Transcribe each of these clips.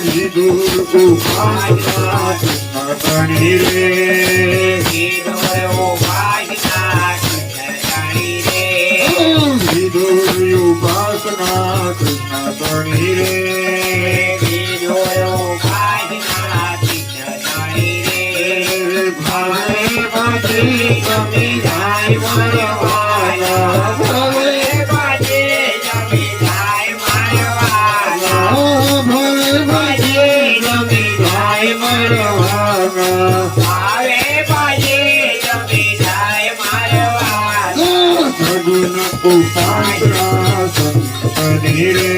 વિદુર ઉપાસના કૃષ્ણ રે વિદુર ઉપાસના કૃષ્ણ રે વિદુર ઉપાસના કૃષ્ણ રે વિદુર ઉપાસના કૃષ્ણ રે ભાવે ભાજે ગમે જાય મરવાના ભાવે ભાજે ગમે જાય મરવાના ભાવે ભાજે ગમે જાય મરવાના ભાવે ભાજે ગમે જાય મરવાના સગુણ ઉપાસના સંતની રે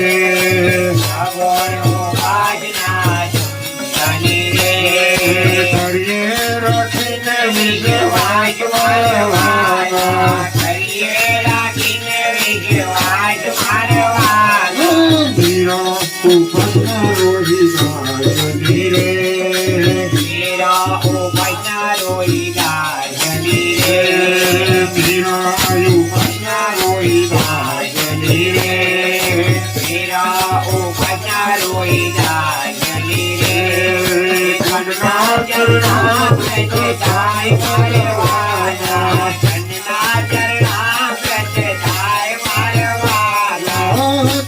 સગુણ ઉપાસના સંતની રે કરીએ રાખીને વિશ્વાસ મારવાના કરીએ રાખીને વિશ્વાસ મારવાના ધીરો ઉપાસના રોહી ગાયની રે ધીરો ઉપાસના રોહી ગાયની રે ધીરો ઉપાસના રોહી ગાયની રે ધીરો ઉપાસના રોહી ગાયની રે કન્ના ચરણા પ્રત્ય જાય મારવાના કન્ના ચરણા પ્રત્ય જાય મારવાના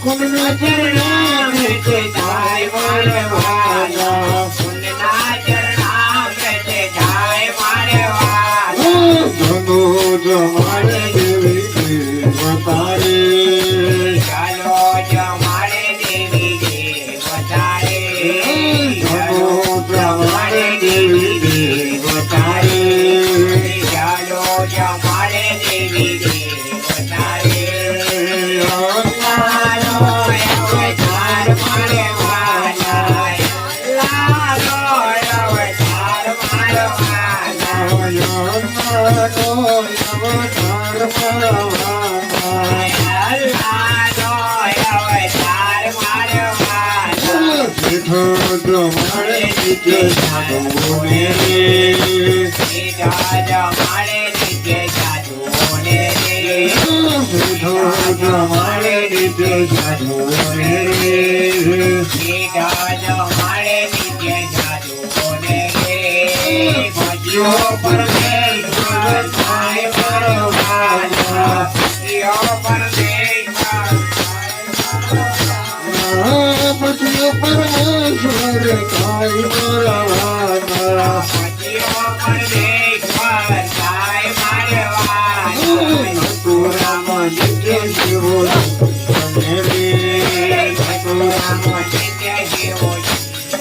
કન્ના ચરણા પ્રત્ય જાય મારવાના કન્ના ચરણા પ્રત્ય જાય મારવાના ધનો જમાડે દેવી દેવતારે ચાલો જમાડે દેવી દેવતારે ધનો જમાડે દેવી દેવતારે ચાલો જમાડે દેવી દેવતારે લાલો અવતાર મારવાના લાલો અવતાર મારવાના લાલો અવતાર મારવાના લાલો અવતાર મારવાના જેઠો જમાડે નિત્ય સાધુઓને રે જેઠો જમાડે નિત્ય સાધુઓને રે જેઠો જમાડે નિત્ય સાધુઓને રે જેઠો જમાડે નિત્ય સાધુઓને રે ભજ્યો પરમેશ્વર થાય પરવાના ભજ્યો પરમેશ્વર ભજ્યો પરમેશ્વર થાય પરવાના ભજ્યો પરમેશ્વર થાય પરવાના ઠાકોરામ નિત્ય જીવો તને રે ઠાકોરામ નિત્ય જીવો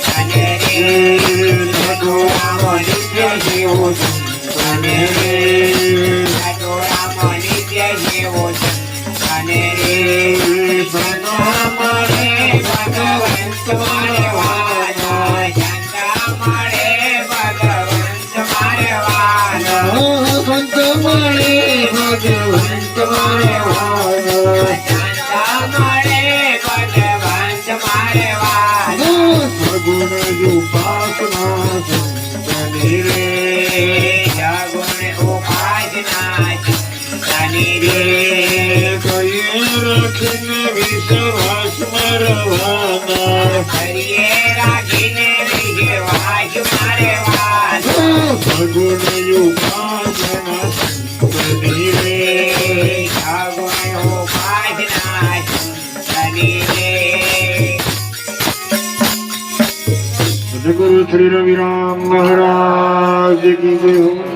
તને રે ઠાકોરામ નિત્ય જીવો તને રે ઠાકોરામ નિત્ય જીવો તને રે ભગવાન મળે ભગવંત મારવાના ચંદ્ર મળે ભગવંત મારવાના સંત મળે ભગવંત મારવાના ચંદ્ર મળે ભગવંત મારવાના સગુણ ઉપાસના સંતની રે સગુણ ઉપાસના સંતની રે કરીએ રાખીને વિશ્વાસ મારવાના કરીએ રાખીને વિશ્વાસ મારવાના સગુણ ઉપાસના સંતની રે સગુણ ઉપાસના સંતની રે સદગુરુ શ્રી રવિરામ મહારાજ કી જય.